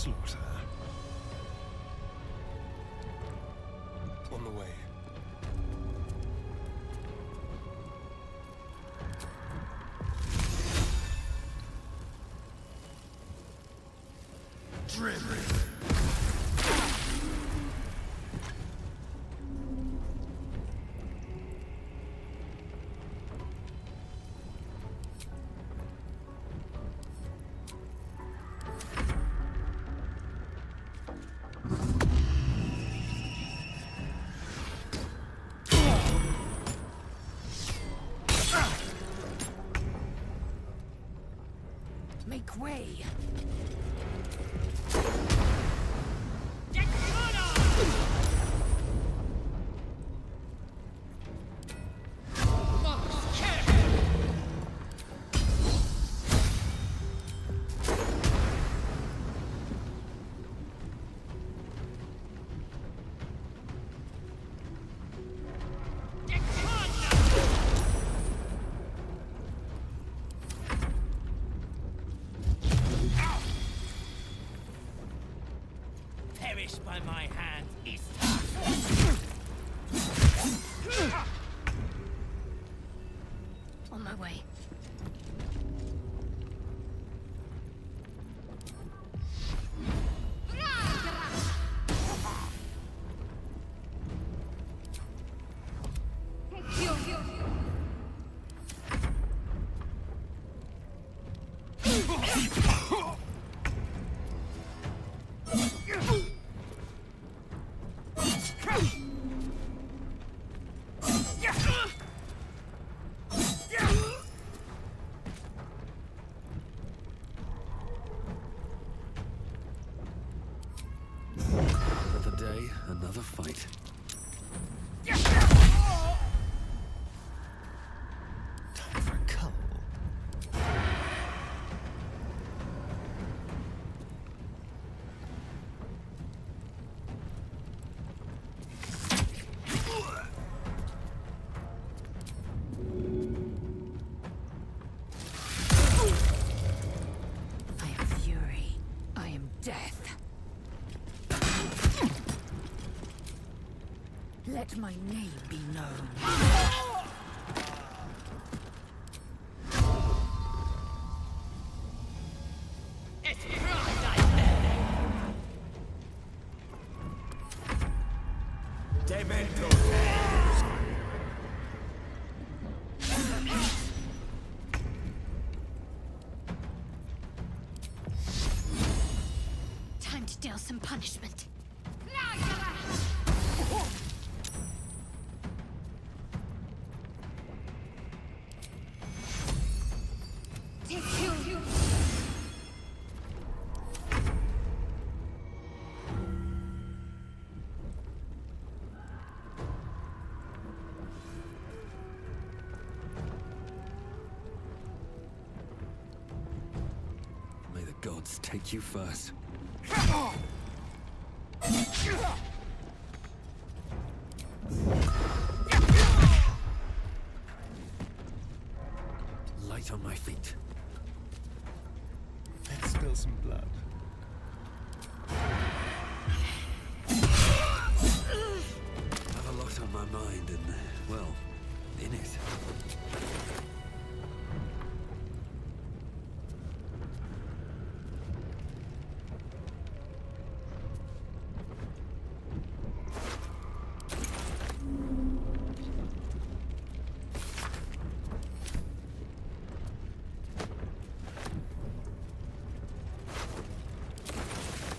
slaughter. On the way. Driven. Make way! Perish by my hand, East. On my way. Another day, another fight. Time for a cull. I am fury. I am death. Let my name be known. It's pride I bear. Demento. Time to deal some punishment. May the gods take you first. Light on my feet. Let's spill some blood. I have a lot on my mind and, well, in it.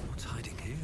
What's hiding here?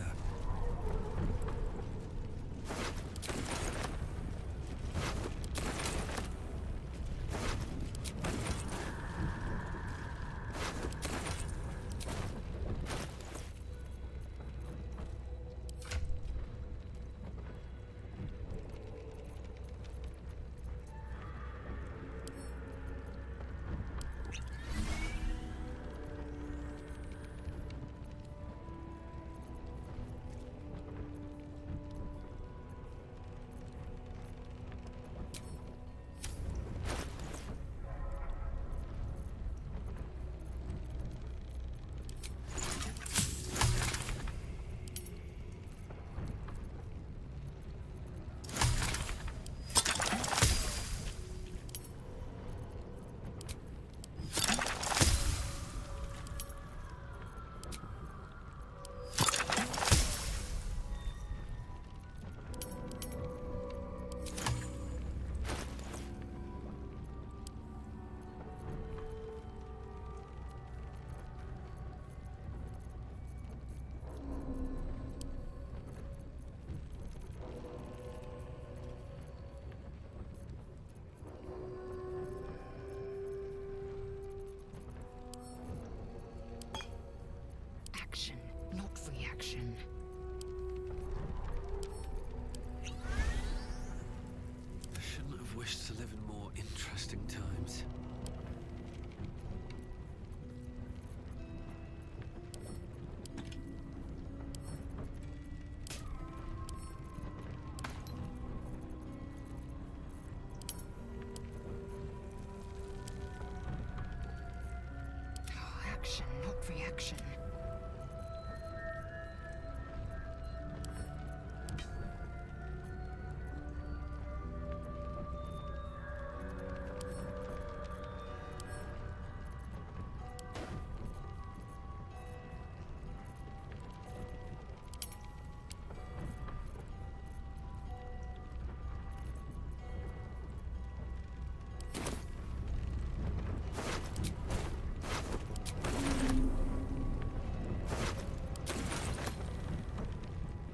reaction.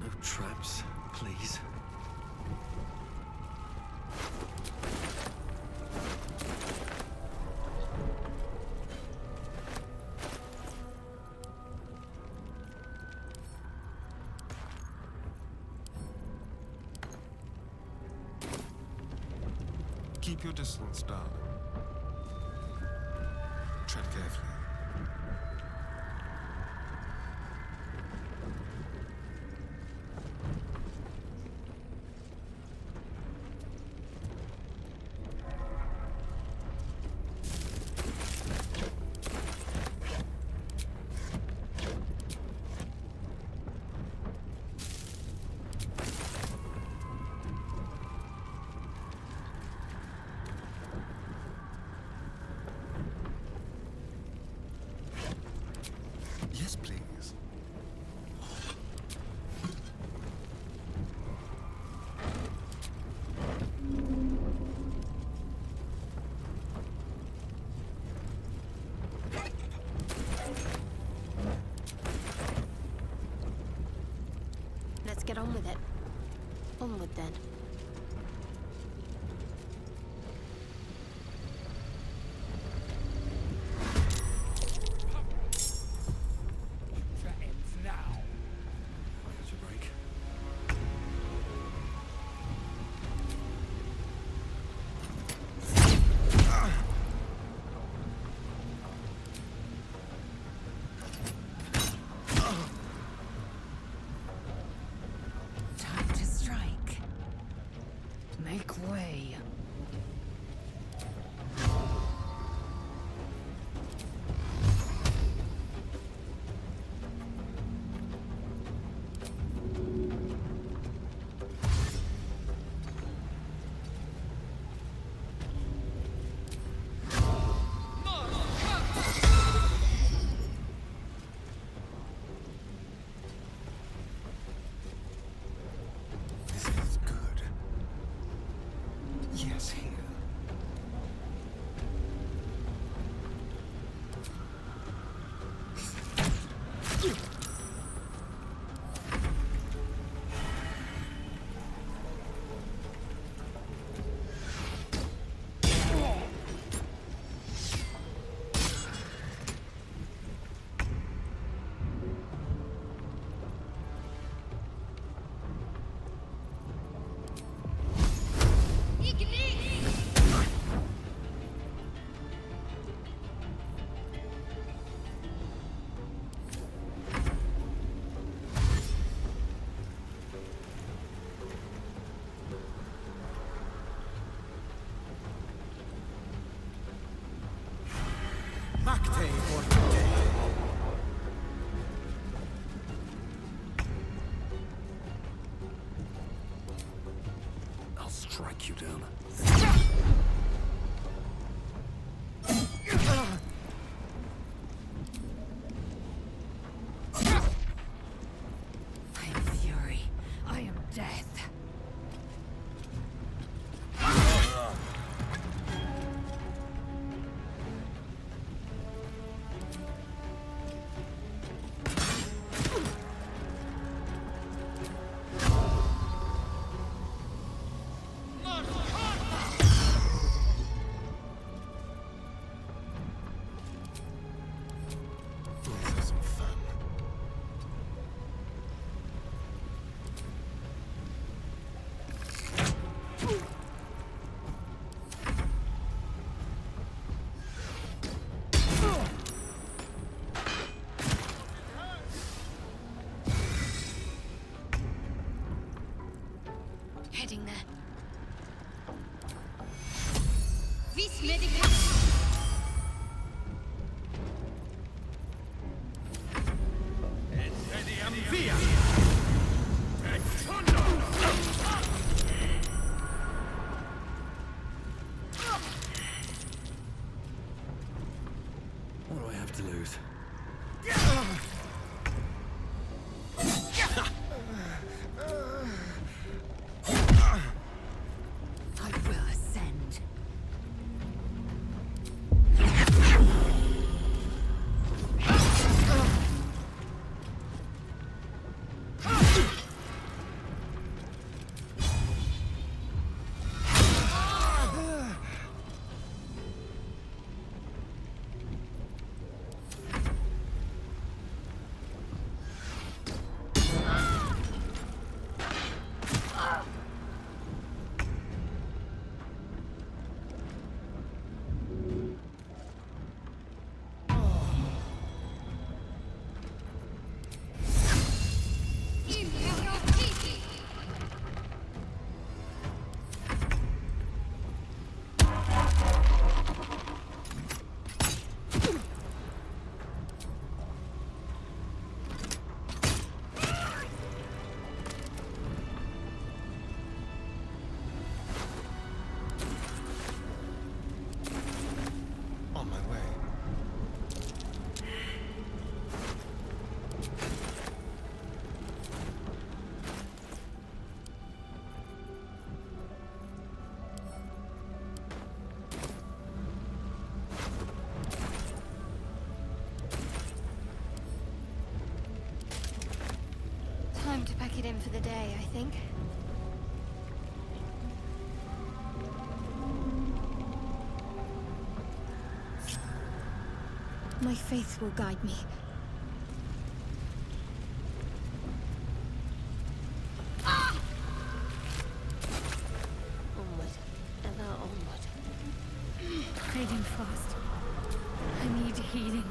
No traps, please. Keep your distance, darling. Tread carefully. Yes, please. Let's get on with it. Onward then. Threatens now. Catch a break. Time to strike. Make way. This feels good. Yes, here. Macte Forte. I'll strike you down. I am fury. I am death. have to lose. I will ascend. On my way. Time to pack it in for the day, I think. My faith will guide me. Onward. Ever onward. Fading fast. I need healing.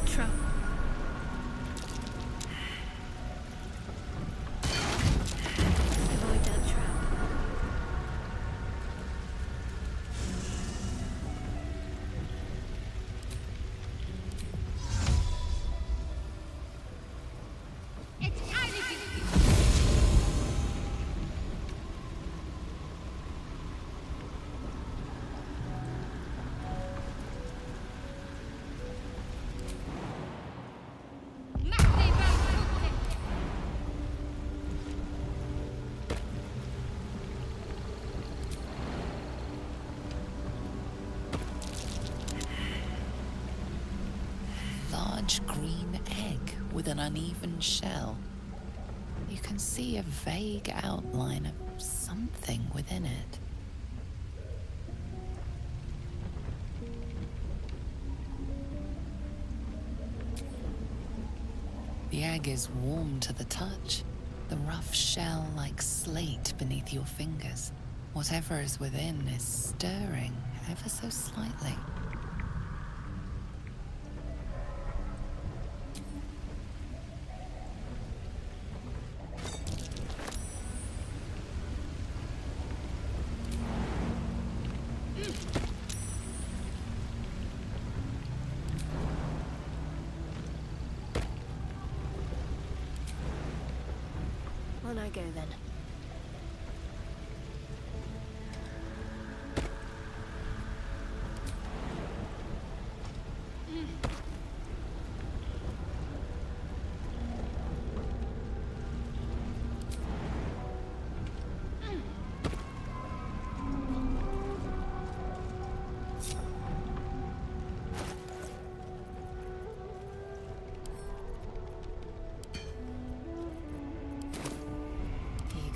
Trap. Avoid that trap. Large green egg with an uneven shell. You can see a vague outline of something within it. The egg is warm to the touch, the rough shell like slate beneath your fingers. Whatever is within is stirring ever so slightly. On I go then. Here you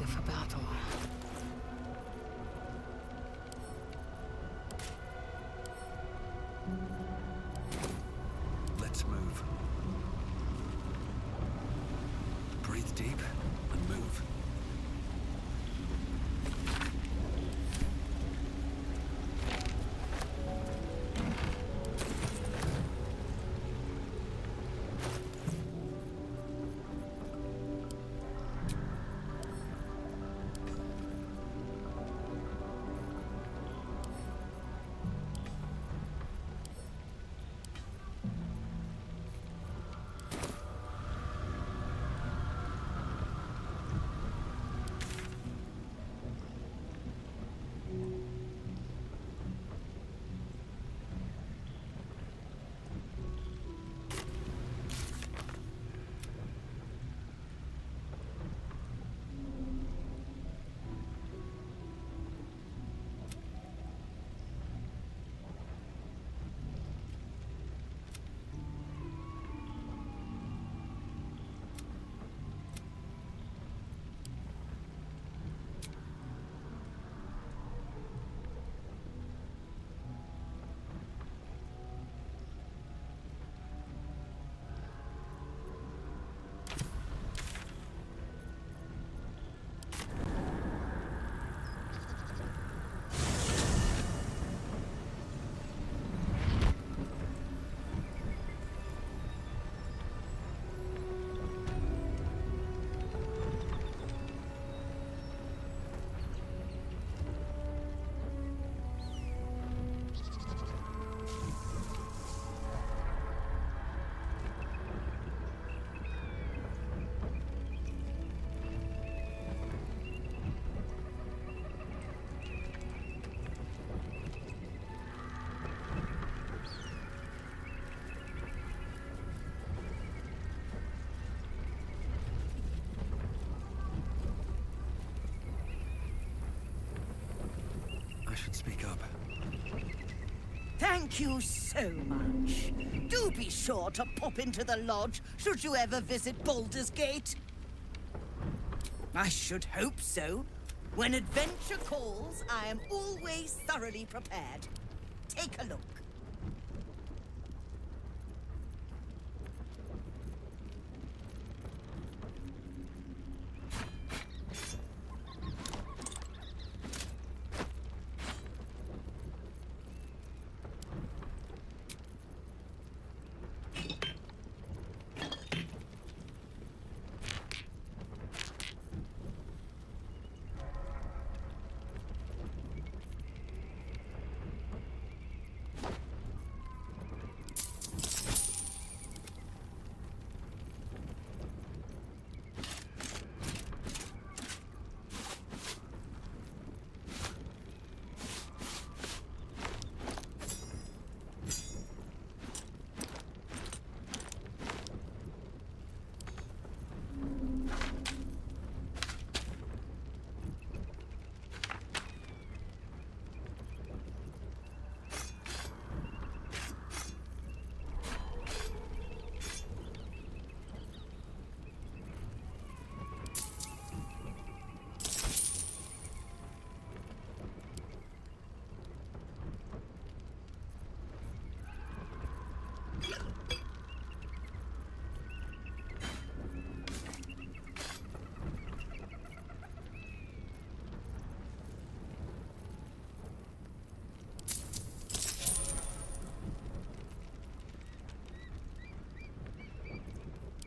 should speak up. Thank you so much. Do be sure to pop into the lodge should you ever visit Baldur's Gate. I should hope so. When adventure calls, I am always thoroughly prepared. Take a look.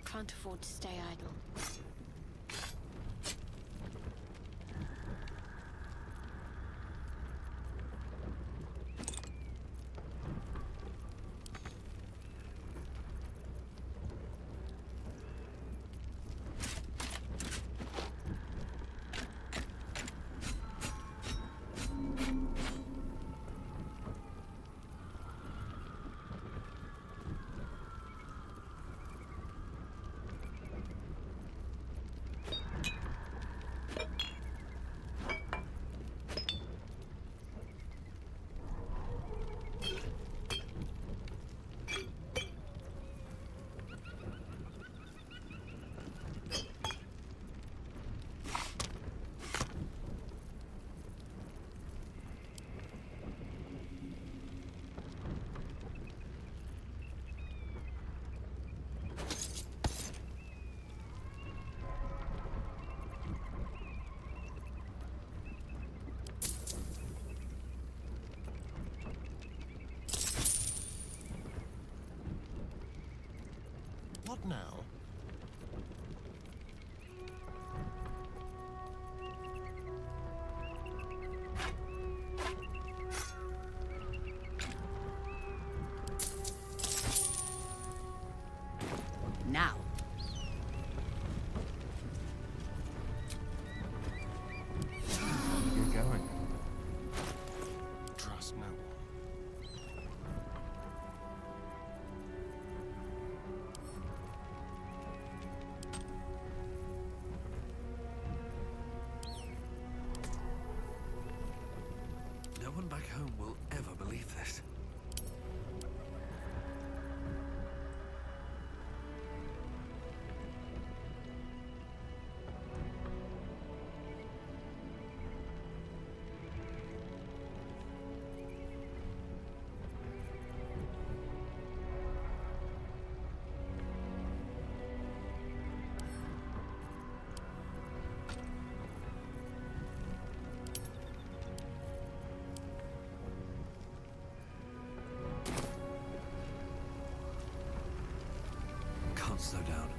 Can't afford to stay idle. What now? Now. You're going. Trust no one. No one back home will ever believe this. Can't slow down.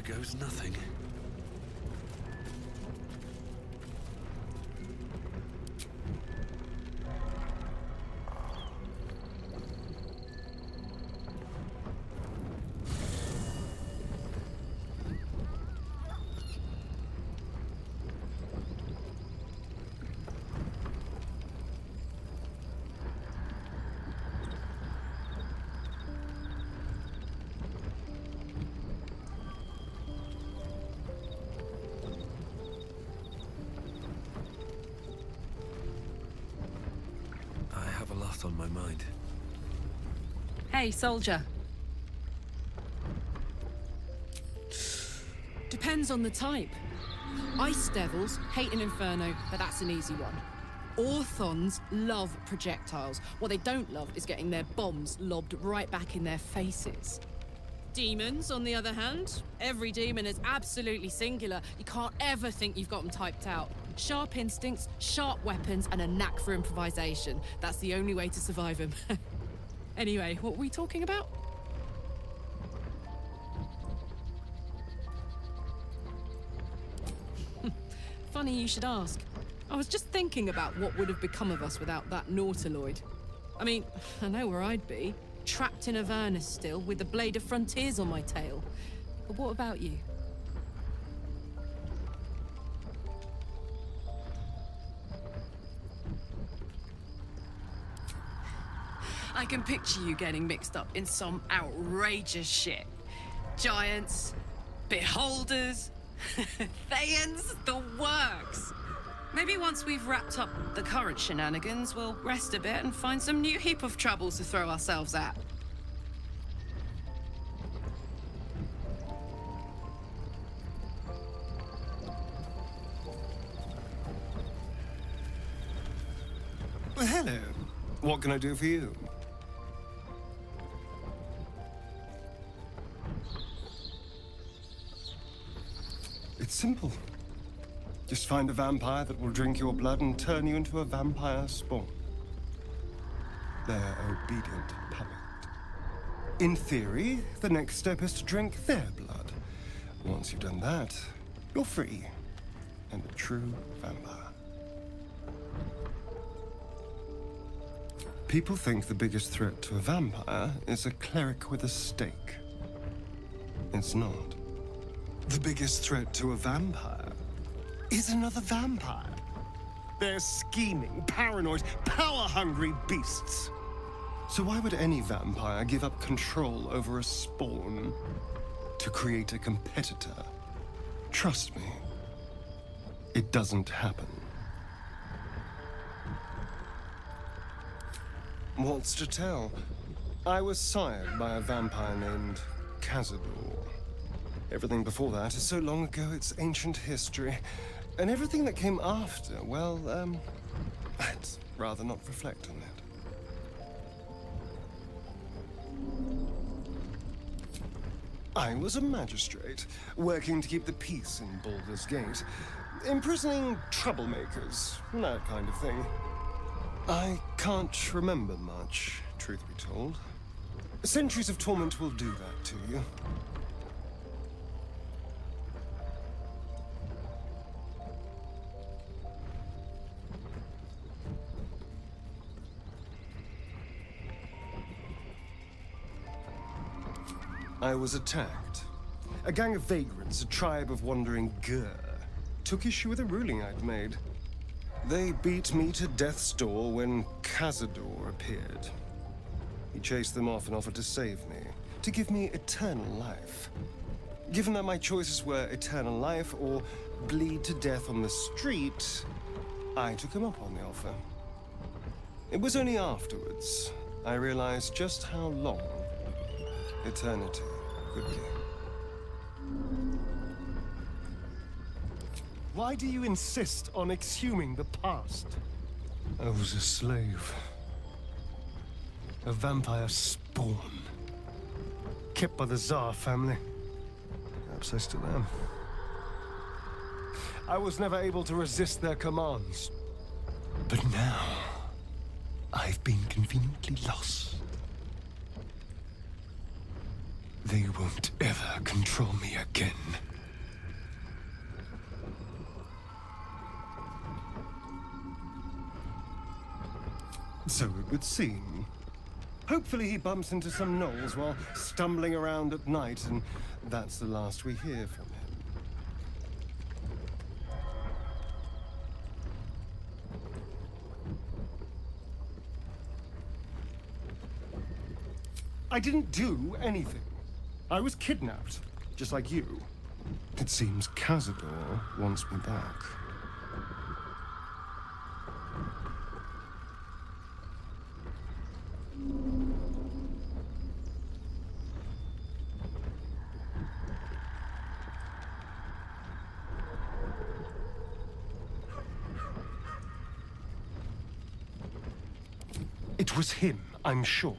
goes nothing. I have a lot on my mind. Hey, soldier. Depends on the type. Ice devils hate an inferno, but that's an easy one. Orthons love projectiles. What they don't love is getting their bombs lobbed right back in their faces. Demons, on the other hand, every demon is absolutely singular. You can't ever think you've got them typed out. Sharp instincts, sharp weapons, and a knack for improvisation. That's the only way to survive them. Anyway, what were we talking about? Funny you should ask. I was just thinking about what would have become of us without that Nautiloid. I mean, I know where I'd be. Trapped in Avernus still, with the Blade of Frontiers on my tail. But what about you? I can picture you getting mixed up in some outrageous shit. Giants, beholders, Thayans, the works. Maybe once we've wrapped up the current shenanigans, we'll rest a bit and find some new heap of troubles to throw ourselves at. Well, hello. What can I do for you? It's simple. Just find a vampire that will drink your blood and turn you into a vampire spawn. Their obedient puppet. In theory, the next step is to drink their blood. Once you've done that, you're free and a true vampire. People think the biggest threat to a vampire is a cleric with a stake. It's not. The biggest threat to a vampire is another vampire. They're scheming, paranoid, power-hungry beasts. So why would any vampire give up control over a spawn to create a competitor? Trust me, it doesn't happen. What's to tell? I was sired by a vampire named Cazador. Everything before that is so long ago it's ancient history. And everything that came after, well, I'd rather not reflect on it. I was a magistrate, working to keep the peace in Baldur's Gate, imprisoning troublemakers, that kind of thing. I can't remember much, truth be told. Centuries of torment will do that to you. I was attacked. A gang of vagrants, a tribe of wandering Gur, took issue with a ruling I'd made. They beat me to death's door when Cazador appeared. He chased them off and offered to save me, to give me eternal life. Given that my choices were eternal life or bleed to death on the street, I took him up on the offer. It was only afterwards I realized just how long eternity could be. Why do you insist on exhuming the past? I was a slave. A vampire spawn. Kept by the Tsar family. Perhaps I still am. I was never able to resist their commands. But now, I've been conveniently lost. They won't ever control me again. So it would seem. Hopefully he bumps into some gnolls while stumbling around at night, and that's the last we hear from him. I didn't do anything. I was kidnapped, just like you. It seems Cazador wants me back. It was him, I'm sure.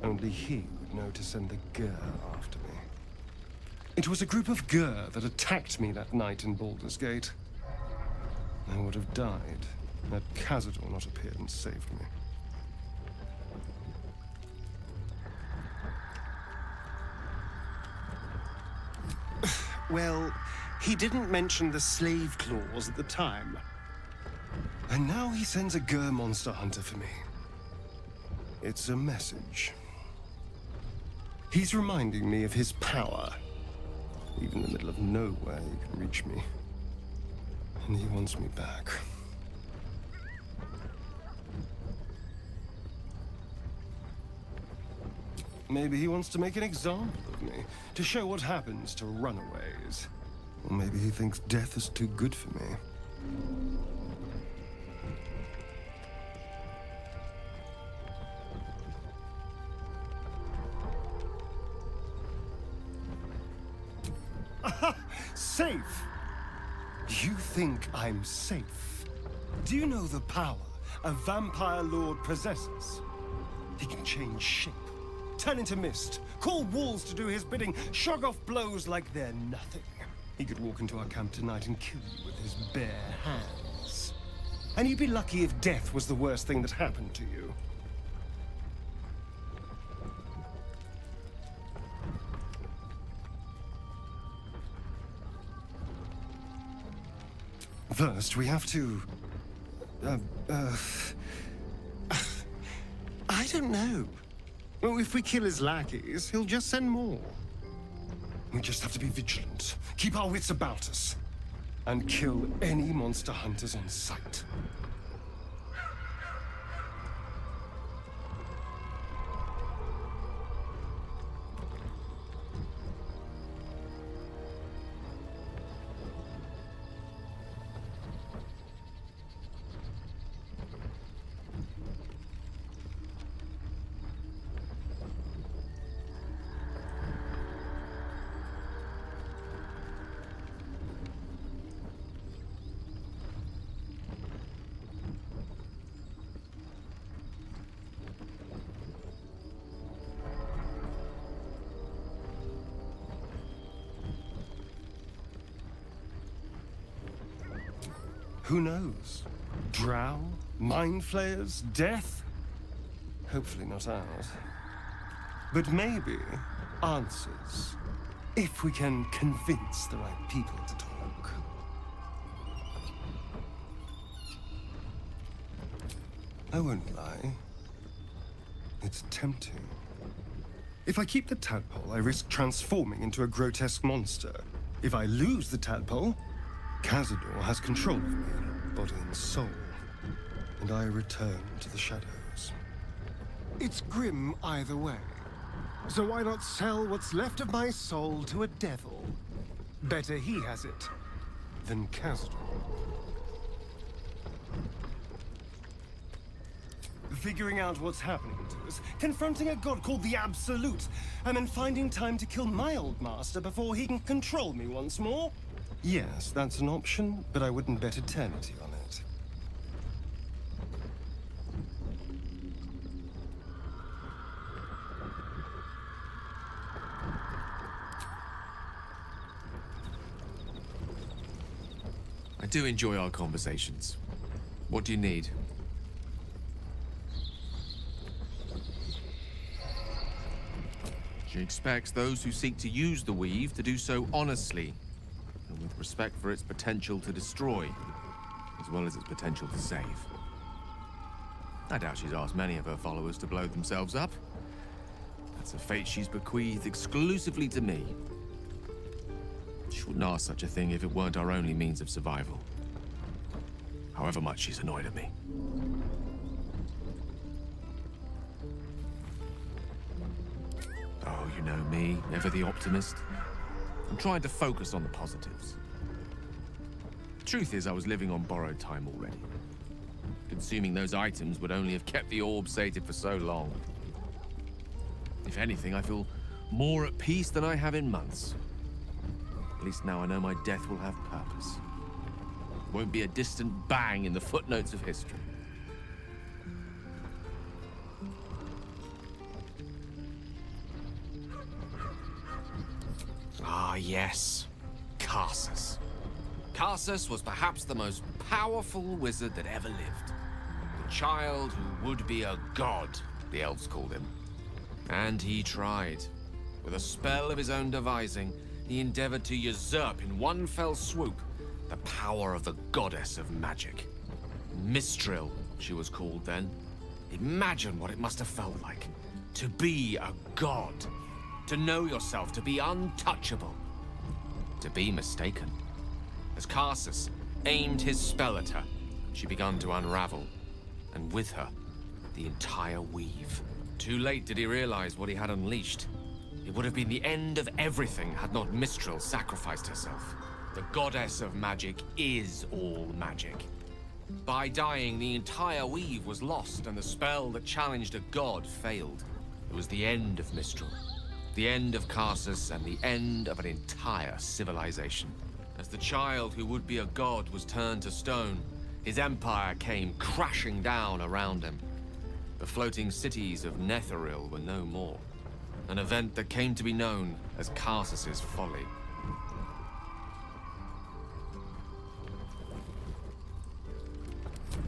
Only he would know to send the Gur after me. It was a group of Gur that attacked me that night in Baldur's Gate. I would have died had Cazador not appeared and saved me. Well, he didn't mention the slave clause at the time. And now he sends a Gur monster hunter for me. It's a message. He's reminding me of his power. Even in the middle of nowhere, he can reach me. And he wants me back. Maybe he wants to make an example of me, to show what happens to runaways. Or maybe he thinks death is too good for me. Safe! You think I'm safe? Do you know the power a vampire lord possesses? He can change shape, turn into mist, call walls to do his bidding, shrug off blows like they're nothing. He could walk into our camp tonight and kill you with his bare hands. And you'd be lucky if death was the worst thing that happened to you. First, we have to... I don't know. Well, if we kill his lackeys, he'll just send more. We just have to be vigilant, keep our wits about us, and kill any monster hunters on sight. Who knows? Drow? Mind flayers? Death? Hopefully not ours. But maybe answers. If we can convince the right people to talk. I won't lie. It's tempting. If I keep the tadpole, I risk transforming into a grotesque monster. If I lose the tadpole, Cazador has control of me, body and soul, and I return to the shadows. It's grim either way, so why not sell what's left of my soul to a devil? Better he has it than Cazador. Figuring out what's happening to us, confronting a god called the Absolute, and then finding time to kill my old master before he can control me once more? Yes, that's an option, but I wouldn't bet eternity on it. I do enjoy our conversations. What do you need? She expects those who seek to use the weave to do so honestly, and with respect for its potential to destroy, as well as its potential to save. I doubt she's asked many of her followers to blow themselves up. That's a fate she's bequeathed exclusively to me. She wouldn't ask such a thing if it weren't our only means of survival. However much she's annoyed at me. Oh, you know me, ever the optimist. I'm trying to focus on the positives. The truth is, I was living on borrowed time already. Consuming those items would only have kept the orb sated for so long. If anything, I feel more at peace than I have in months. At least now I know my death will have purpose. It won't be a distant bang in the footnotes of history. Ah, yes. Karsus. Karsus was perhaps the most powerful wizard that ever lived. The child who would be a god, the elves called him. And he tried. With a spell of his own devising, he endeavored to usurp in one fell swoop the power of the goddess of magic. Mistral, she was called then. Imagine what it must have felt like. To be a god. To know yourself, to be untouchable. To be mistaken. As Karsus aimed his spell at her, she began to unravel. And with her, the entire weave. Too late did he realize what he had unleashed. It would have been the end of everything had not Mistral sacrificed herself. The goddess of magic is all magic. By dying, the entire weave was lost, and the spell that challenged a god failed. It was the end of Mistral. The end of Karsus, and the end of an entire civilization. As the child who would be a god was turned to stone, his empire came crashing down around him. The floating cities of Netheril were no more. An event that came to be known as Karsus's folly.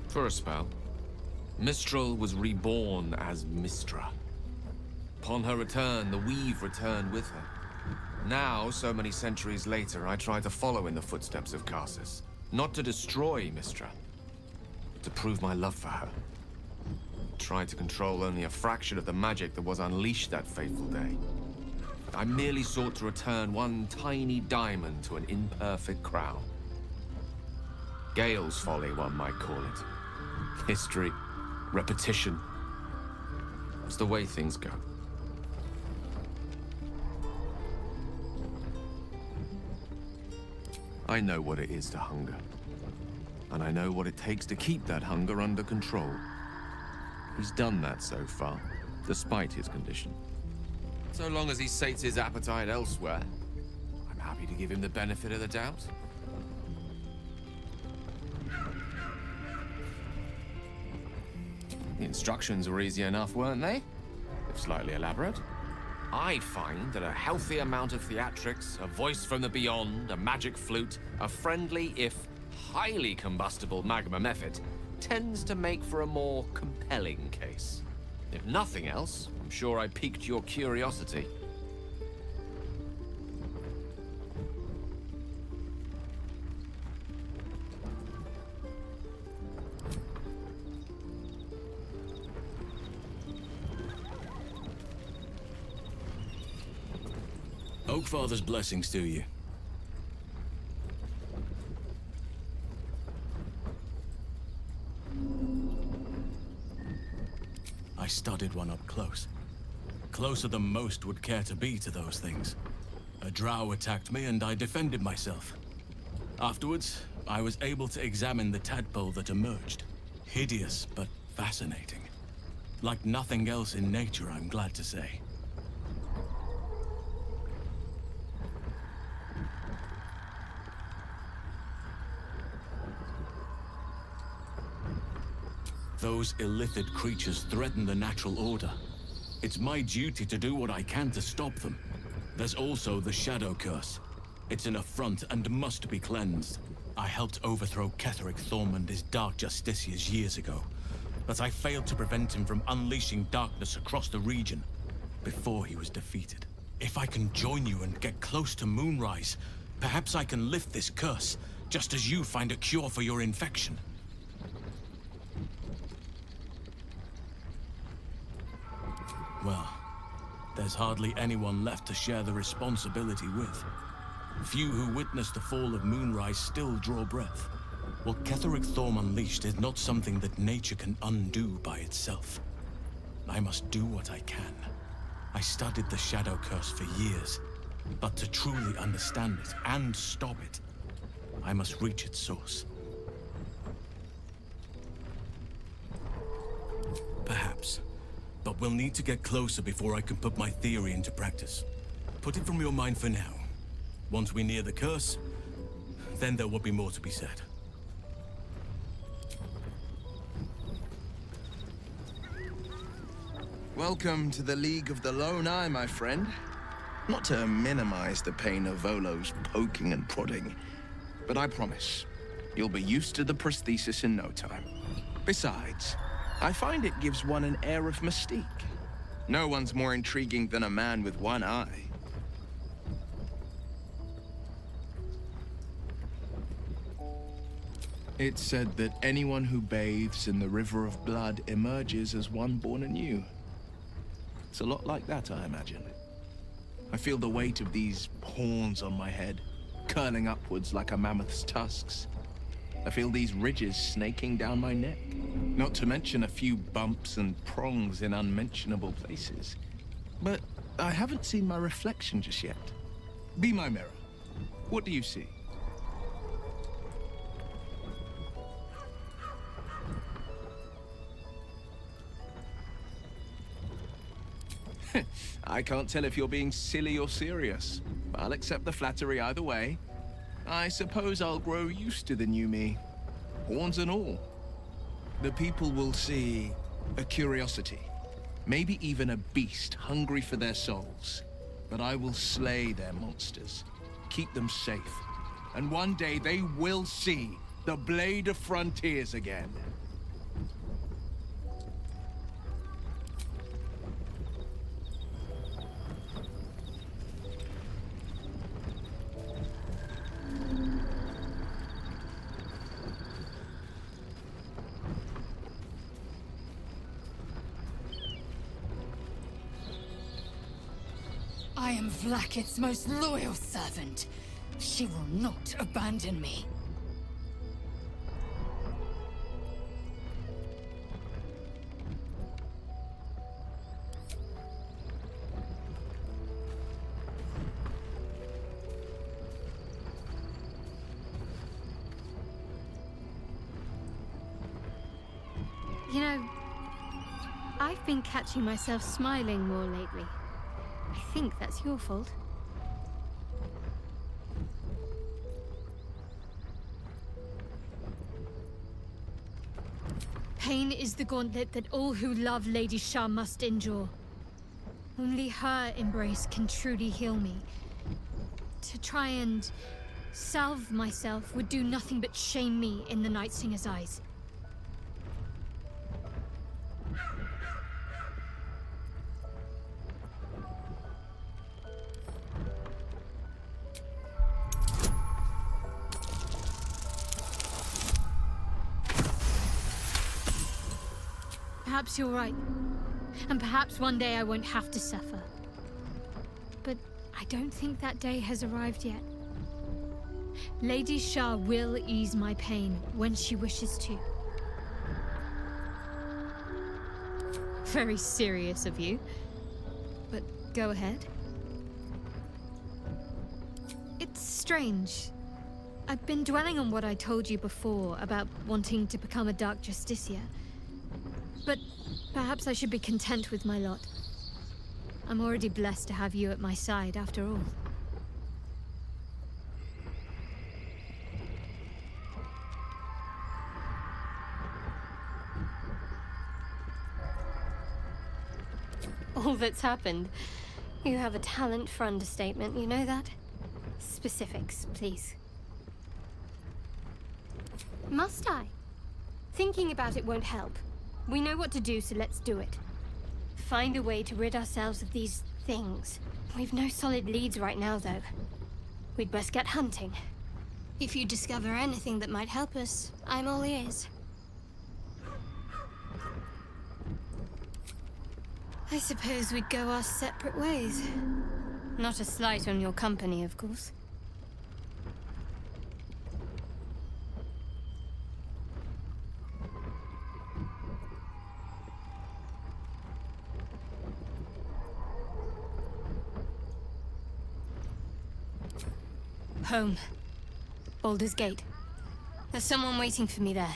For a spell, Mistral was reborn as Mistra. Upon her return, the weave returned with her. Now, so many centuries later, I try to follow in the footsteps of Karsus. Not to destroy Mistra, but to prove my love for her. Tried to control only a fraction of the magic that was unleashed that fateful day. I merely sought to return one tiny diamond to an imperfect crown. Gale's folly, one might call it. History, repetition. It's the way things go. I know what it is to hunger. And I know what it takes to keep that hunger under control. He's done that so far, despite his condition. So long as he sates his appetite elsewhere, I'm happy to give him the benefit of the doubt. The instructions were easy enough, weren't they? If slightly elaborate. I find that a healthy amount of theatrics, a voice from the beyond, a magic flute, a friendly, if highly combustible magma method, tends to make for a more compelling case. If nothing else, I'm sure I piqued your curiosity. Oakfather's blessings to you. I studied one up close. Closer than most would care to be to those things. A drow attacked me and I defended myself. Afterwards, I was able to examine the tadpole that emerged. Hideous, but fascinating. Like nothing else in nature, I'm glad to say. Those illithid creatures threaten the natural order. It's my duty to do what I can to stop them. There's also the Shadow Curse. It's an affront and must be cleansed. I helped overthrow Ketheric Thorm and his Dark Justiciars years ago, but I failed to prevent him from unleashing darkness across the region before he was defeated. If I can join you and get close to Moonrise, perhaps I can lift this curse, just as you find a cure for your infection. Well, there's hardly anyone left to share the responsibility with. Few who witnessed the fall of Moonrise still draw breath. What Ketheric Thorm unleashed is not something that nature can undo by itself. I must do what I can. I studied the Shadow Curse for years, but to truly understand it and stop it, I must reach its source. Perhaps. But we'll need to get closer before I can put my theory into practice. Put it from your mind for now. Once we near the curse, then there will be more to be said. Welcome to the League of the Lone Eye, my friend. Not to minimize the pain of Volo's poking and prodding, but I promise, you'll be used to the prosthesis in no time. Besides, I find it gives one an air of mystique. No one's more intriguing than a man with one eye. It's said that anyone who bathes in the river of blood emerges as one born anew. It's a lot like that, I imagine. I feel the weight of these horns on my head, curling upwards like a mammoth's tusks. I feel these ridges snaking down my neck, not to mention a few bumps and prongs in unmentionable places. But I haven't seen my reflection just yet. Be my mirror. What do you see? I can't tell if you're being silly or serious. I'll accept the flattery either way. I suppose I'll grow used to the new me, horns and all. The people will see a curiosity, maybe even a beast hungry for their souls. But I will slay their monsters, keep them safe, and one day they will see the Blade of Frontiers again. I am Vlaakith's most loyal servant. She will not abandon me. You know, I've been catching myself smiling more lately. I think that's your fault. Pain is the gauntlet that all who love Lady Shah must endure. Only her embrace can truly heal me. To try and salve myself would do nothing but shame me in the Night Singer's eyes. Perhaps you're right. And perhaps one day I won't have to suffer. But I don't think that day has arrived yet. Lady Shah will ease my pain when she wishes to. Very serious of you. But go ahead. It's strange. I've been dwelling on what I told you before about wanting to become a Dark Justiciar. But perhaps I should be content with my lot. I'm already blessed to have you at my side, after all. All that's happened. You have a talent for understatement, you know that? Specifics, please. Must I? Thinking about it won't help. We know what to do, so let's do it. Find a way to rid ourselves of these things. We've no solid leads right now, though. We'd best get hunting. If you discover anything that might help us, I'm all ears. I suppose we'd go our separate ways. Not a slight on your company, of course. Home. Baldur's Gate. There's someone waiting for me there.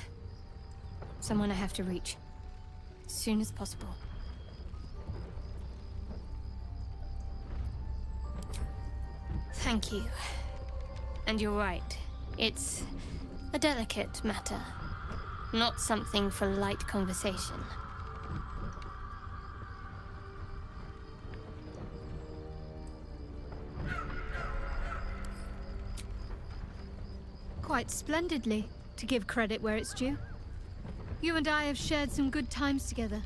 Someone I have to reach. As soon as possible. Thank you. And you're right. It's a delicate matter. Not something for light conversation. Quite splendidly, to give credit where it's due. You and I have shared some good times together,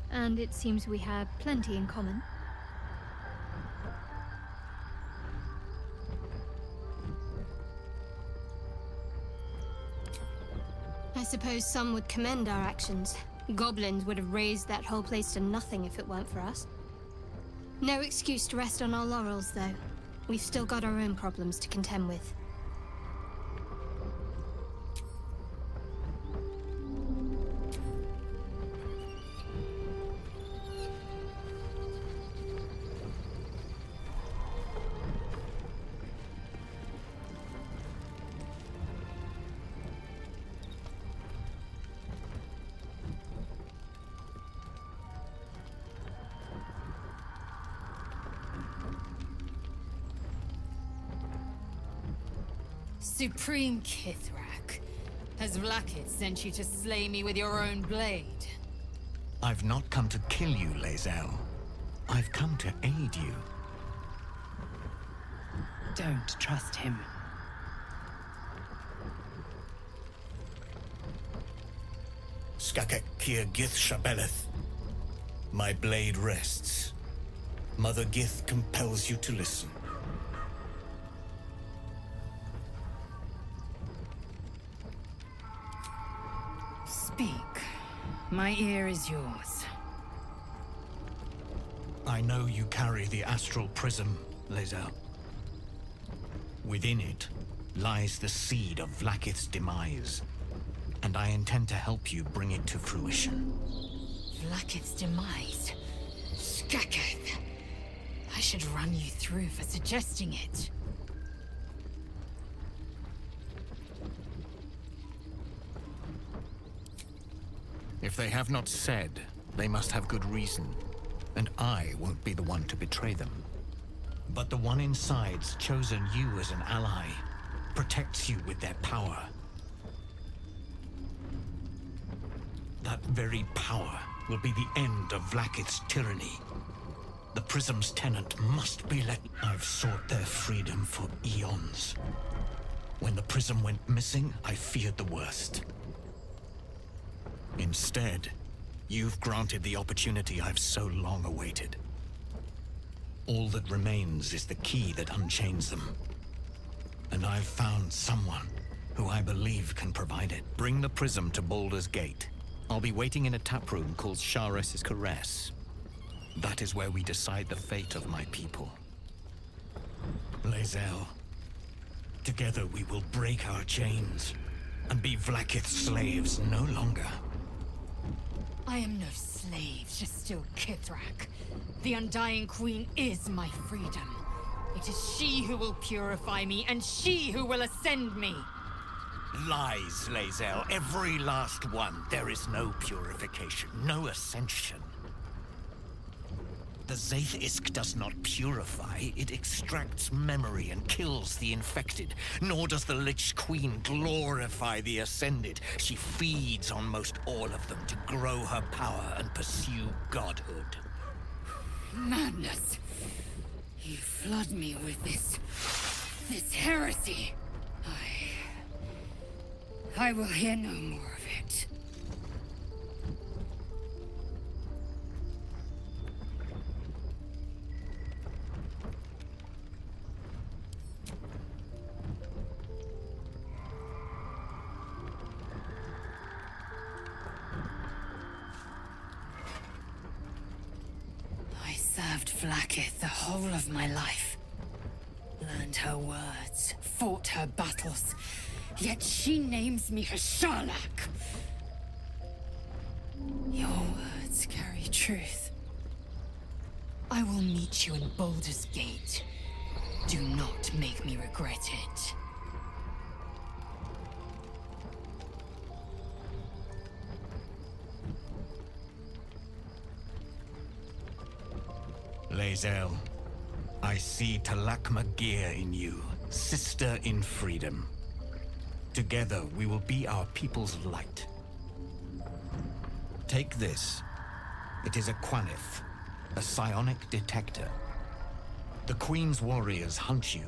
and it seems we have plenty in common. I suppose some would commend our actions. Goblins would have razed that whole place to nothing if it weren't for us. No excuse to rest on our laurels, though. We've still got our own problems to contend with. Supreme Kithrak, has Vlaakith sent you to slay me with your own blade? I've not come to kill you, Lae'zel. I've come to aid you. Don't trust him. Skakek Kier Gith Shabeleth. My blade rests. Mother Gith compels you to listen. Speak. My ear is yours. I know you carry the astral prism, Lae'zel. Within it lies the seed of Vlaakith's demise, and I intend to help you bring it to fruition. Vlaakith's demise? Skaketh! I should run you through for suggesting it. If they have not said, they must have good reason, and I won't be the one to betray them. But the one inside's chosen you as an ally, protects you with their power. That very power will be the end of Vlaakith's tyranny. The Prism's tenant must be let. I've sought their freedom for eons. When the Prism went missing, I feared the worst. Instead, you've granted the opportunity I've so long awaited. All that remains is the key that unchains them. And I've found someone who I believe can provide it. Bring the prism to Baldur's Gate. I'll be waiting in a taproom called Shares's Caress. That is where we decide the fate of my people. Lae'zel, together we will break our chains and be Vlaakith's slaves no longer. I am no slave, just still Kithrak. The Undying Queen is my freedom. It is she who will purify me, and she who will ascend me. Lies, Lae'zel. Every last one. There is no purification, no ascension. The Zaith-Isk does not purify, it extracts memory and kills the infected. Nor does the Lich Queen glorify the Ascended. She feeds on most all of them to grow her power and pursue godhood. Madness! You flood me with this heresy. I will hear no more of it. served Vlaakith the whole of my life. Learned her words, fought her battles, yet she names me her Sharlak. Your words carry truth. I will meet you in Baldur's Gate. Do not make me regret it. Lae'zel, I see Talakma Gear in you, sister in freedom. Together, we will be our people's light. Take this. It is a Quanith, a psionic detector. The Queen's warriors hunt you.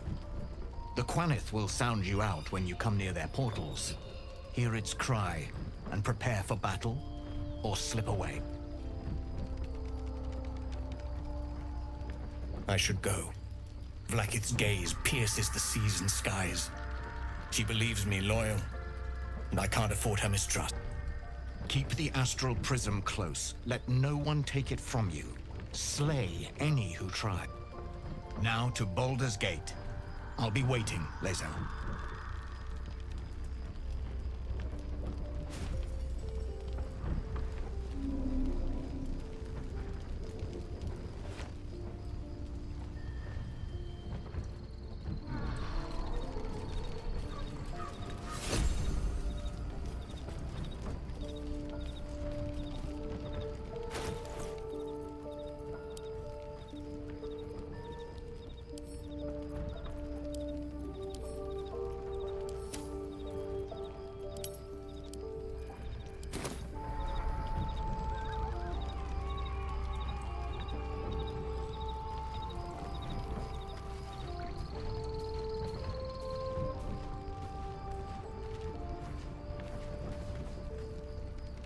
The Quanith will sound you out when you come near their portals. Hear its cry, and prepare for battle, or slip away. I should go. Vlaakith's gaze pierces the seas and skies. She believes me loyal, and I can't afford her mistrust. Keep the astral prism close. Let no one take it from you. Slay any who try. Now to Baldur's Gate. I'll be waiting, Lae'zel.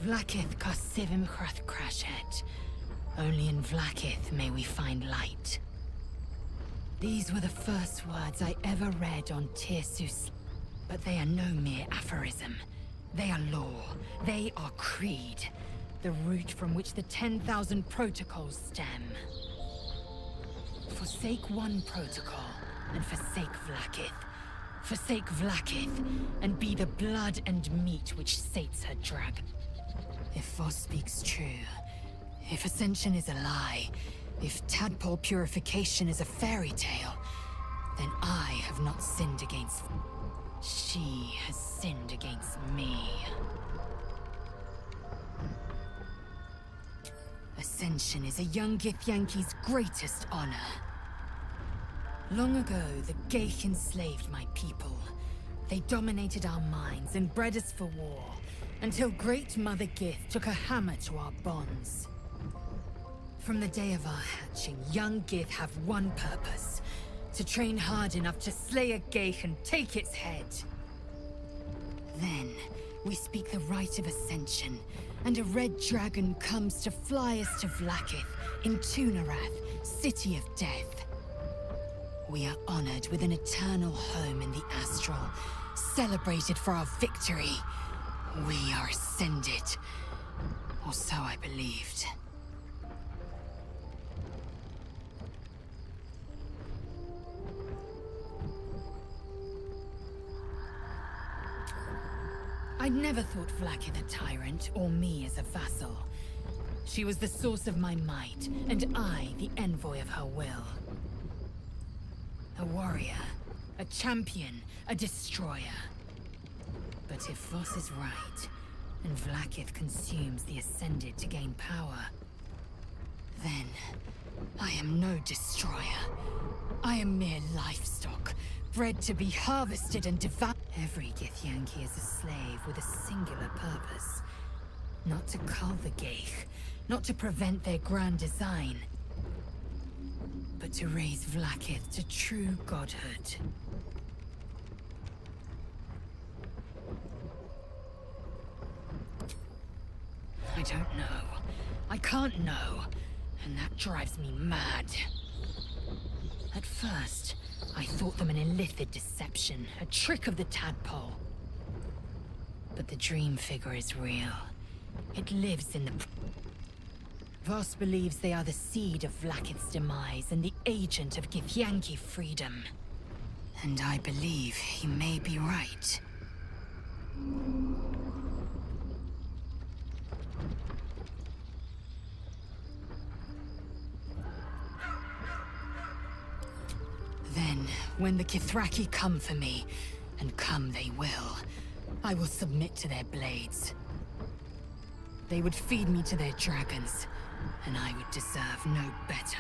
Vlaakith Kosivim Hrath Crashet. Only in Vlaakith may we find light. These were the first words I ever read on Tirsus, but they are no mere aphorism. They are law. They are creed. The root from which the 10,000 protocols stem. Forsake one protocol, and forsake Vlaakith. Forsake Vlaakith, and be the blood and meat which sates her dragon. If Voss speaks true, if Ascension is a lie, if tadpole purification is a fairy tale, then I have not sinned against... She has sinned against me. Ascension is a young Githyanki's greatest honor. Long ago, the Geich enslaved my people. They dominated our minds and bred us for war, until Great Mother Gith took a hammer to our bonds. From the day of our hatching, young Gith have one purpose: to train hard enough to slay a Geich and take its head. Then, we speak the rite of Ascension, and a red dragon comes to fly us to Vlaakith, in Tunarath, City of Death. We are honored with an eternal home in the Astral, celebrated for our victory. We are ascended. Or so I believed. I'd never thought Vlaakith a tyrant, or me as a vassal. She was the source of my might, and I the envoy of her will. A warrior, a champion, a destroyer. But if Voss is right, and Vlaakith consumes the Ascended to gain power, then I am no destroyer. I am mere livestock, bred to be harvested and devoured. Every Githyanki is a slave with a singular purpose. Not to cull the Geich, not to prevent their grand design, but to raise Vlaakith to true godhood. I don't know. I can't know. And that drives me mad. At first, I thought them an illithid deception, a trick of the tadpole. But the dream figure is real. It lives in the... Voss believes they are the seed of Vlaakith's demise and the agent of Githyanki freedom. And I believe he may be right. Then, when the Kithraki come for me, and come they will, I will submit to their blades. They would feed me to their dragons, and I would deserve no better.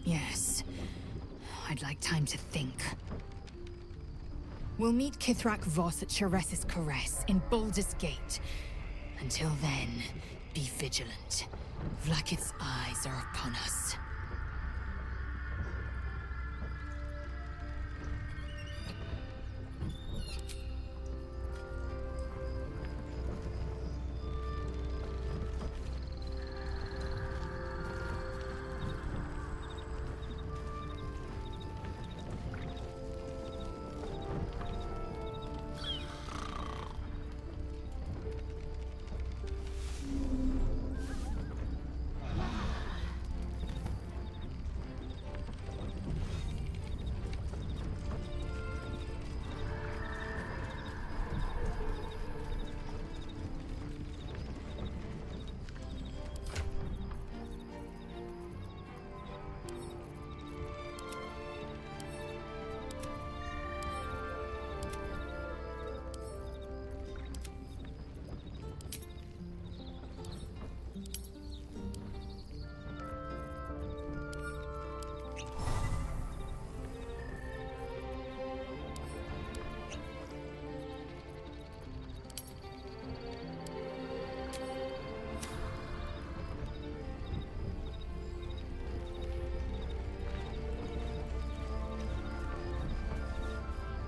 Yes, I'd like time to think. We'll meet Kithrak Voss at Chares's Caress in Baldur's Gate. Until then, be vigilant. Vlaakith's eyes are upon us.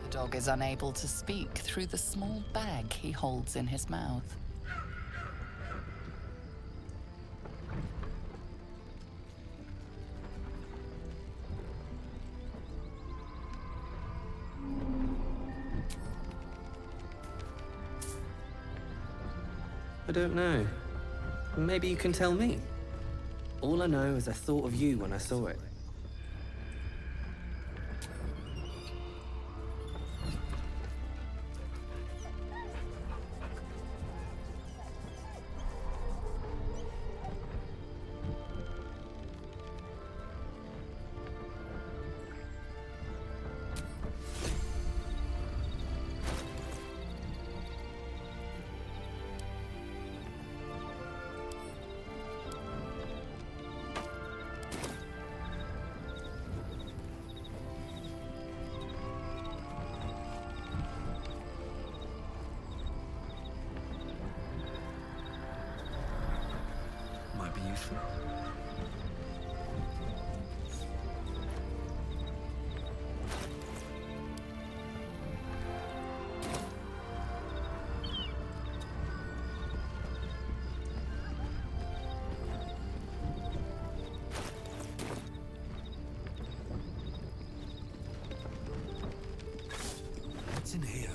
The dog is unable to speak through the small bag he holds in his mouth. I don't know. Maybe you can tell me. All I know is I thought of you when I saw it. Might be useful. What's in here?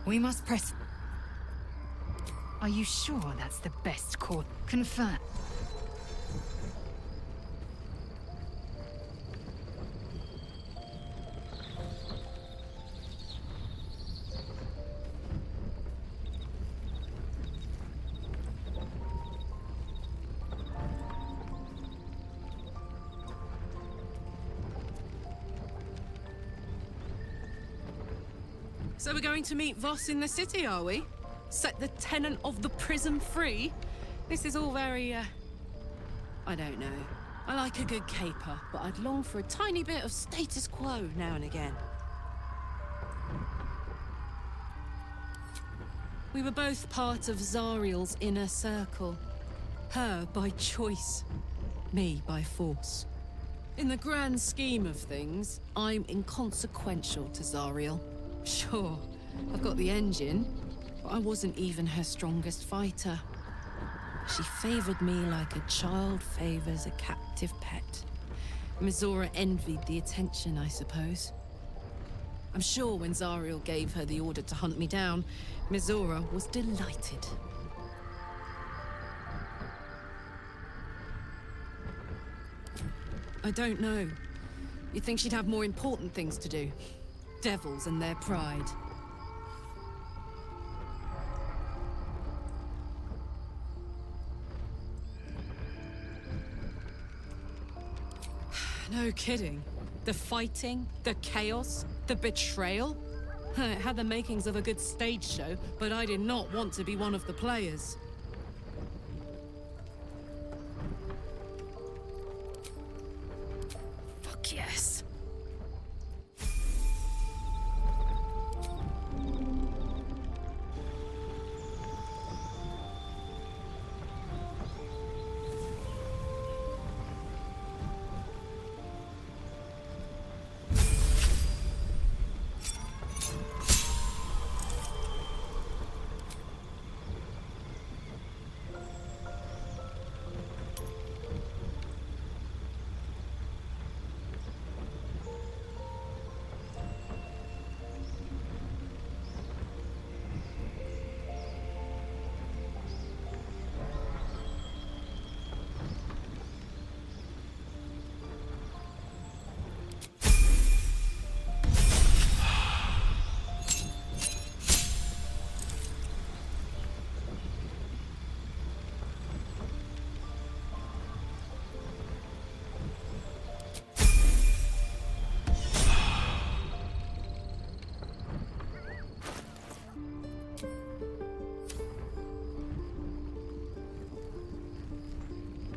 We must press... Are you sure that's the best course? Confirm. So we're going to meet Voss in the city, are we? Set the tenant of the prison free? This is all very, I don't know. I like a good caper, but I'd long for a tiny bit of status quo now and again. We were both part of Zariel's inner circle. Her by choice, me by force. In the grand scheme of things, I'm inconsequential to Zariel. Sure, I've got the engine, but I wasn't even her strongest fighter. She favored me like a child favors a captive pet. Mizora envied the attention, I suppose. I'm sure when Zariel gave her the order to hunt me down, Mizora was delighted. I don't know. You'd think she'd have more important things to do. Devils and their pride. No kidding. The fighting, the chaos, the betrayal. It had the makings of a good stage show, but I did not want to be one of the players. Fuck yes.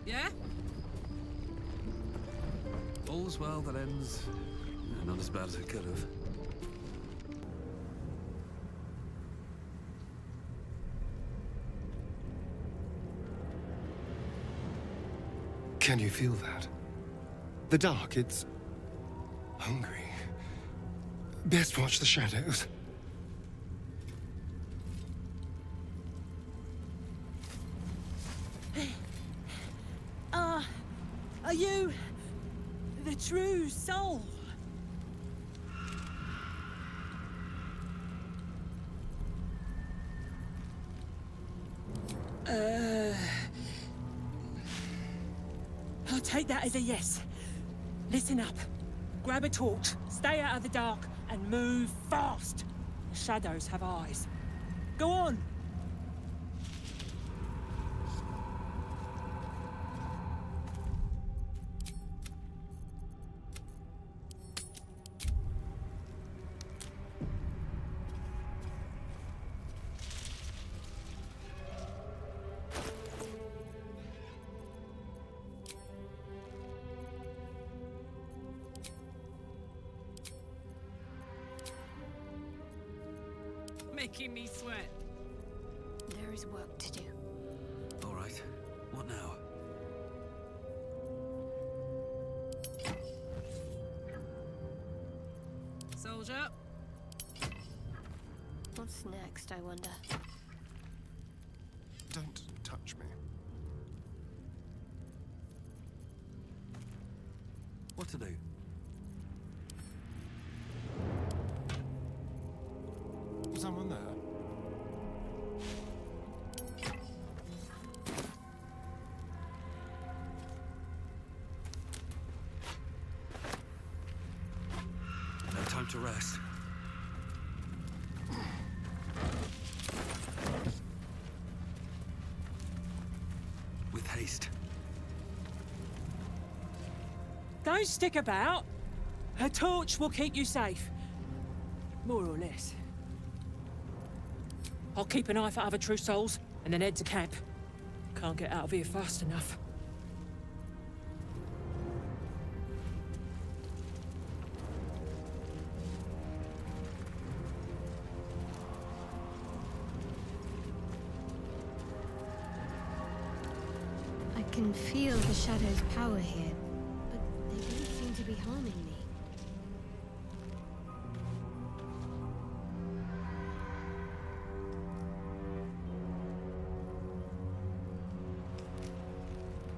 Yeah? All's well that ends... not as bad as it could have. Can you feel that? The dark, it's... hungry. Best watch the shadows. Are you the true soul? I'll take that as a yes. Listen up. Grab a torch, stay out of the dark, and move fast. The shadows have eyes. Go on! Making me sweat. There is work to do. All right. What now? Soldier. What's next, I wonder? Don't touch me. What to do? Someone there? to rest. With haste. Don't stick about. Her torch will keep you safe. More or less. I'll keep an eye for other true souls, and then head to camp. Can't get out of here fast enough. I can feel the shadow's power here, but they don't seem to be harming me.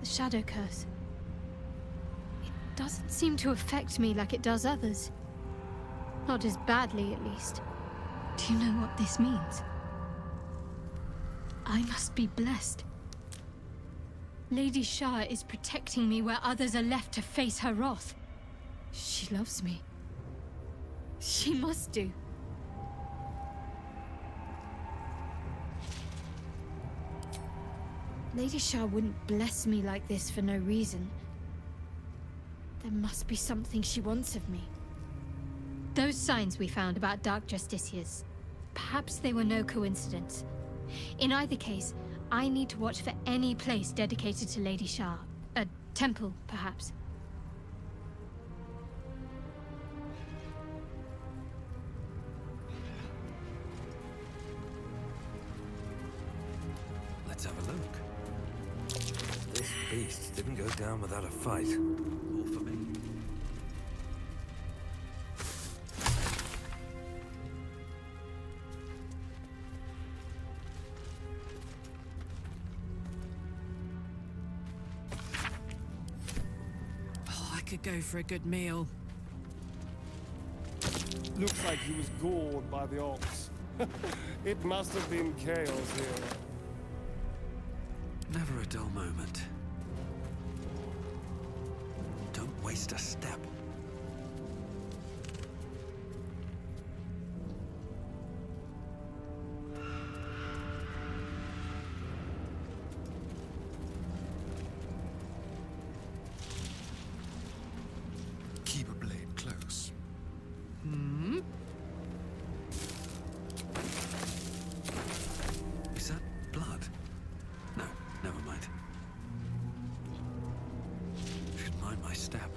The shadow curse. It doesn't seem to affect me like it does others. Not as badly, at least. Do you know what this means? I must be blessed. Lady Shah is protecting me where others are left to face her wrath. She loves me. She must do. Lady Shah wouldn't bless me like this for no reason. There must be something she wants of me. Those signs we found about Dark Justiciars, perhaps they were no coincidence. In either case, I need to watch for any place dedicated to Lady Shah. A temple, perhaps. Let's have a look. This beast didn't go down without a fight. All for me. Could go for a good meal. Looks like he was gored by the ox. It must have been chaos here. Never a dull moment. Don't waste a step. Keep a blade close. Is that blood? No, never mind. Should mind my step.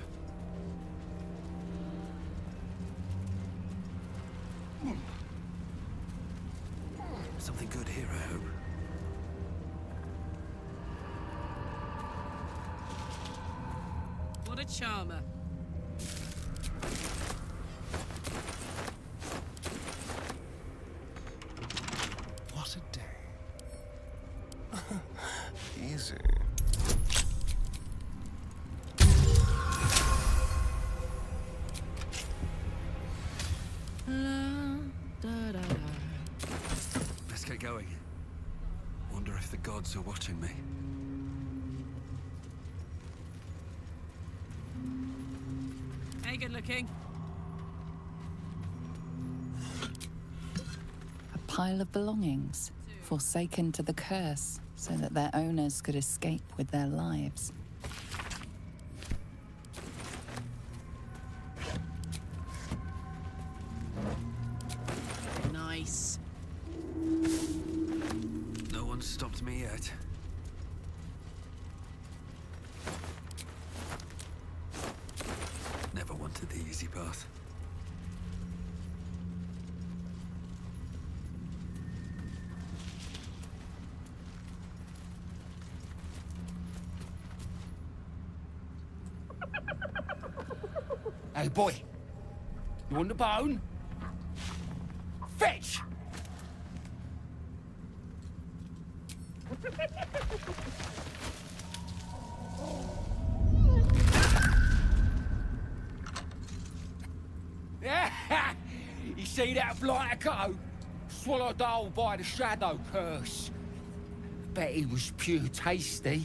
Something good here, I hope. What a charmer. What a day. Easy. Let's get going. Wonder if the gods are watching me. Hey, good looking. A pile of belongings, forsaken to the curse, so that their owners could escape with their lives. Nice. No one's stopped me yet. Never wanted the easy path. Hey, boy. You want the bone? Fetch! You see that blighter go? Swallowed whole by the shadow curse. Bet he was pure tasty.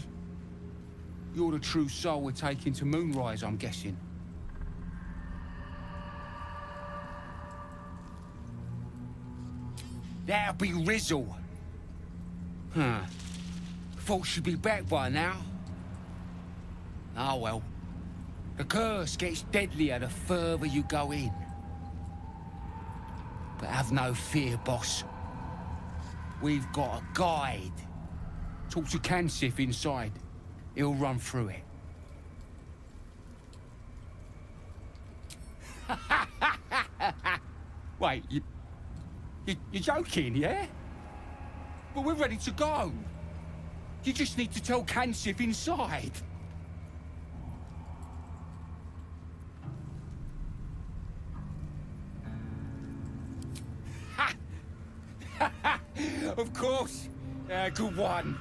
You're the true soul we're taking to Moonrise, I'm guessing. That'll be Rizzle. Huh. Thought she'd be back by now. Oh well. The curse gets deadlier the further you go in. But have no fear, boss. We've got a guide. Talk to Kansif inside. He'll run through it. Wait, you're joking, yeah? Well, we're ready to go. You just need to tell Kansif inside. Of course. Good one.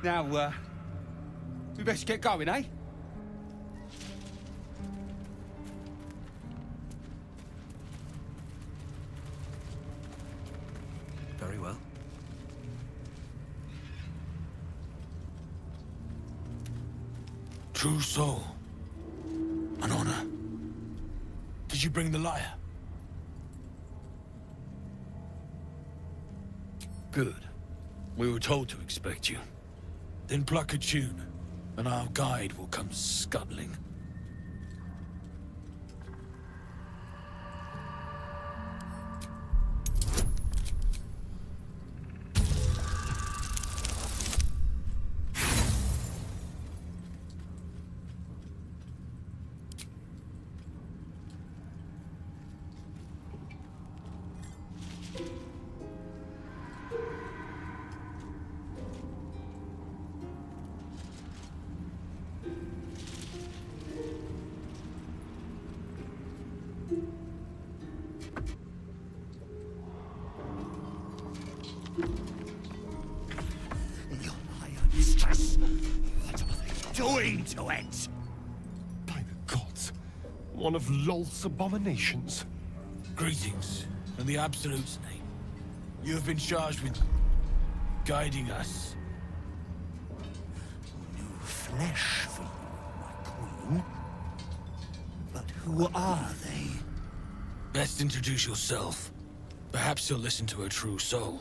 Now, we best get going, eh? Very well. True soul. An honor. Did you bring the lyre? Good. We were told to expect you. Then pluck a tune, and our guide will come scuttling. Doing to it? By the gods, one of Lolth's abominations. Greetings, in the Absolute's name. You have been charged with guiding us. New flesh for you, my queen. But who are they? Best introduce yourself. Perhaps you'll listen to a true soul.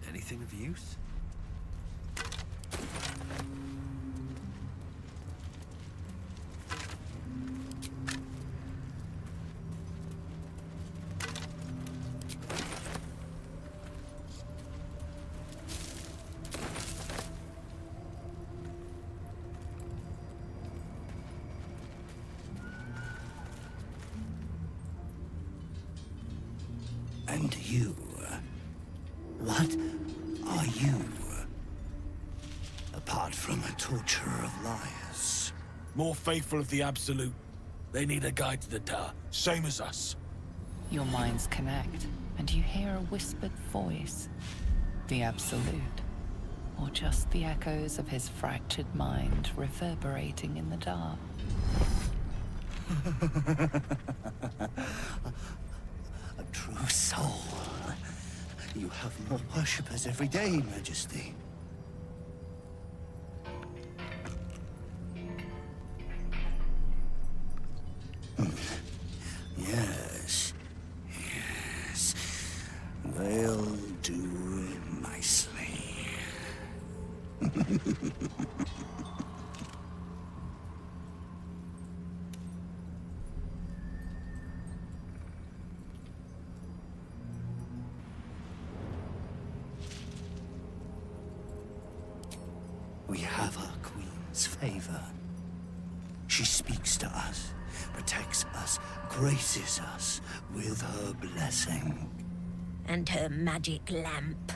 Anything of use? And you? What are you? Apart from a torturer of liars. More faithful of the Absolute. They need a guide to the tower, same as us. Your minds connect, and you hear a whispered voice. The Absolute. Or just the echoes of his fractured mind reverberating in the dark. A true soul. You have more worshippers every day, Majesty. Yes. Yes. They'll do nicely. We have our queen's favor. She speaks to us, protects us, graces us with her blessing. And her magic lamp.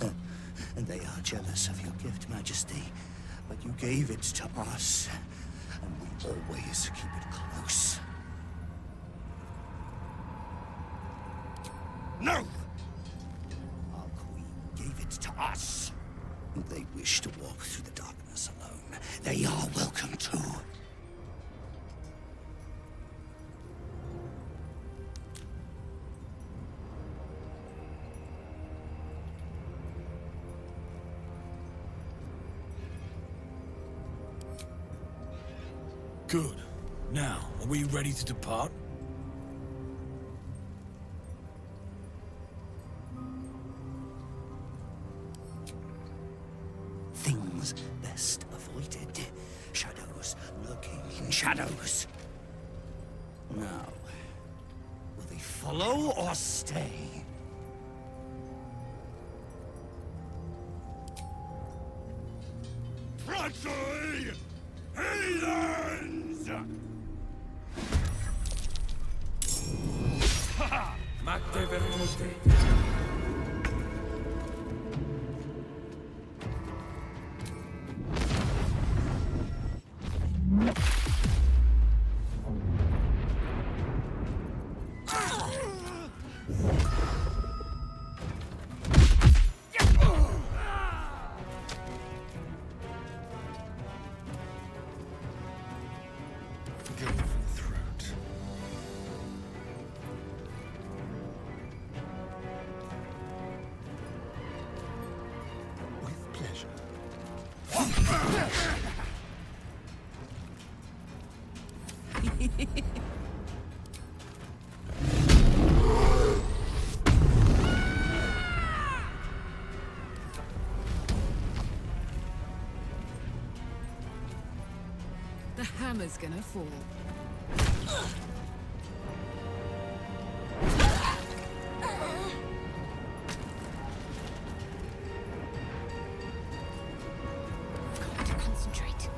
And they are jealous of your gift, Majesty. But you gave it to us, and we always keep it close. No! Our queen gave it to us. They wish to walk through the darkness alone. They are welcome too. Good. Now, are we ready to depart? Things best avoided. Shadows lurking in shadows. Now, will they follow or stay? Treachery! Heathens! Ha! Matte vermute. Go for the throat. With pleasure. The hammer's gonna fall. Got to concentrate.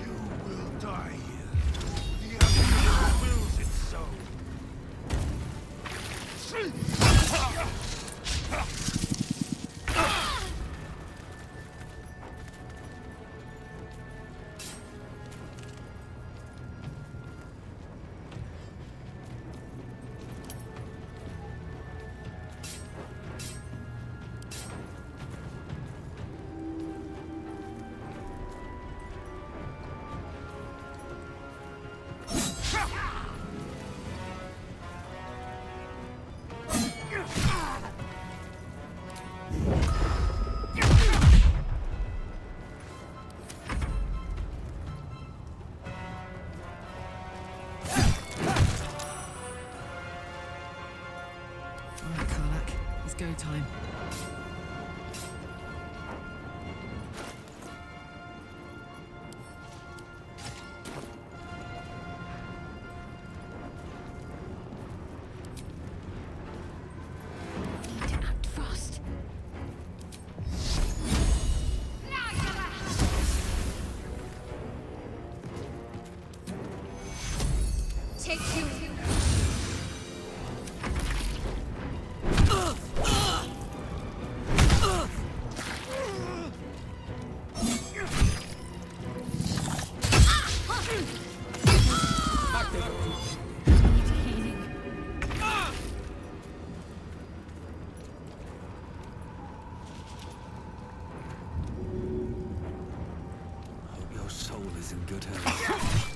You will die here. The Emperor wills it so. All right, Karlak. It's go time. Need to act fast. Take two. Hope your soul is in good health.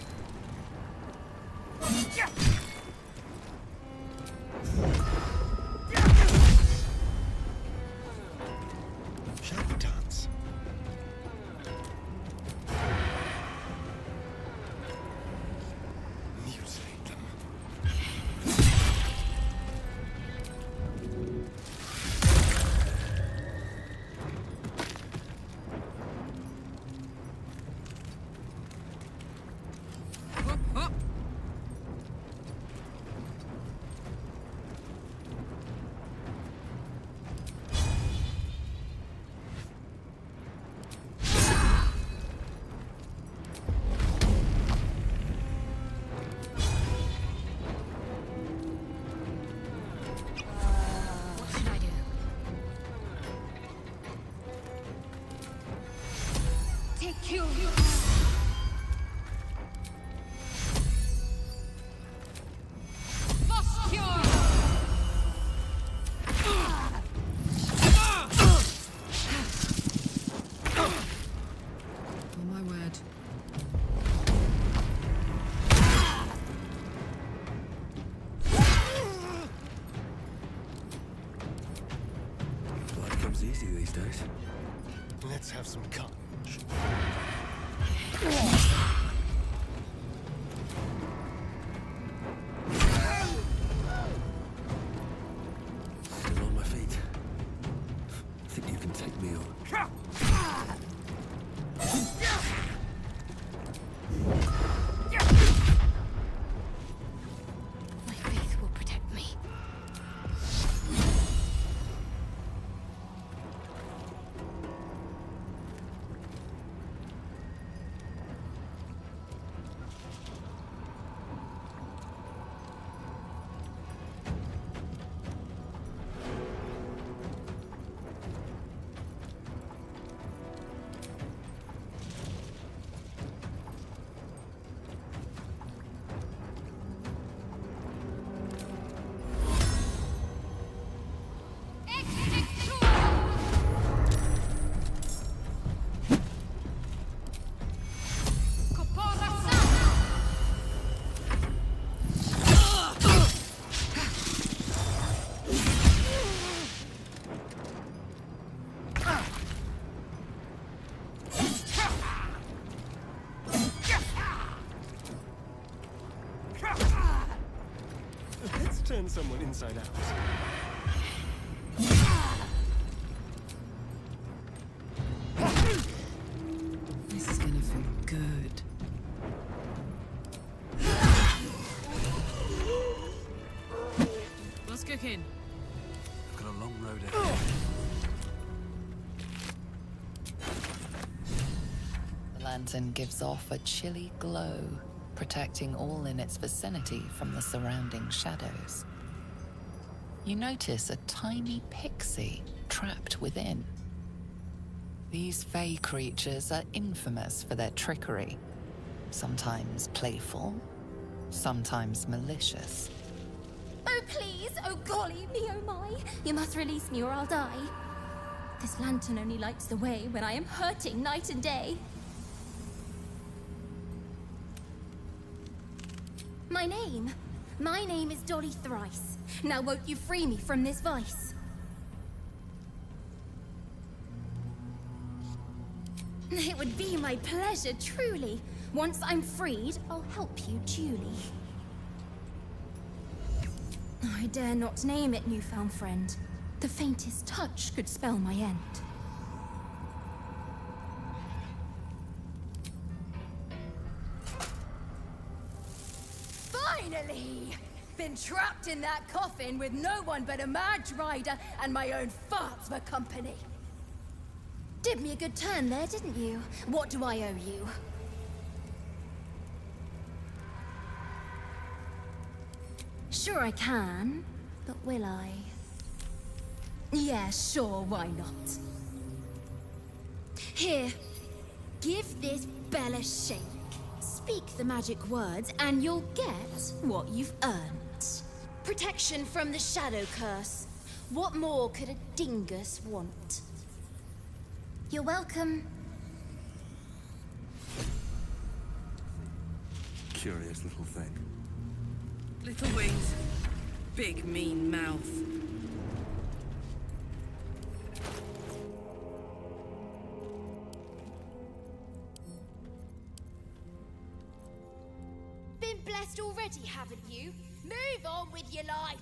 have some carnage. Still on my feet. Think you can take me on? My faith will protect me. Let's turn someone inside out. This is gonna feel good. What's cooking? I've got a long road ahead. The lantern gives off a chilly glow, protecting all in its vicinity from the surrounding shadows. You notice a tiny pixie trapped within. These fey creatures are infamous for their trickery, sometimes playful, sometimes malicious. Oh, please! Oh, golly me, oh my! You must release me or I'll die. This lantern only lights the way when I am hurting night and day. My name is Dolly Thrice. Now won't you free me from this vice? It would be my pleasure, truly. Once I'm freed, I'll help you duly. I dare not name it, newfound friend. The faintest touch could spell my end. Finally! Been trapped in that coffin with no one but a mad rider and my own farts for company. Did me a good turn there, didn't you? What do I owe you? Sure I can, but will I? Yeah, sure, why not? Here, give this bell a shake. Speak the magic words and you'll get what you've earned. Protection from the shadow curse. What more could a dingus want? You're welcome. Curious little thing. Little wings, big mean mouth. Been blessed already, haven't you? Move on with your life.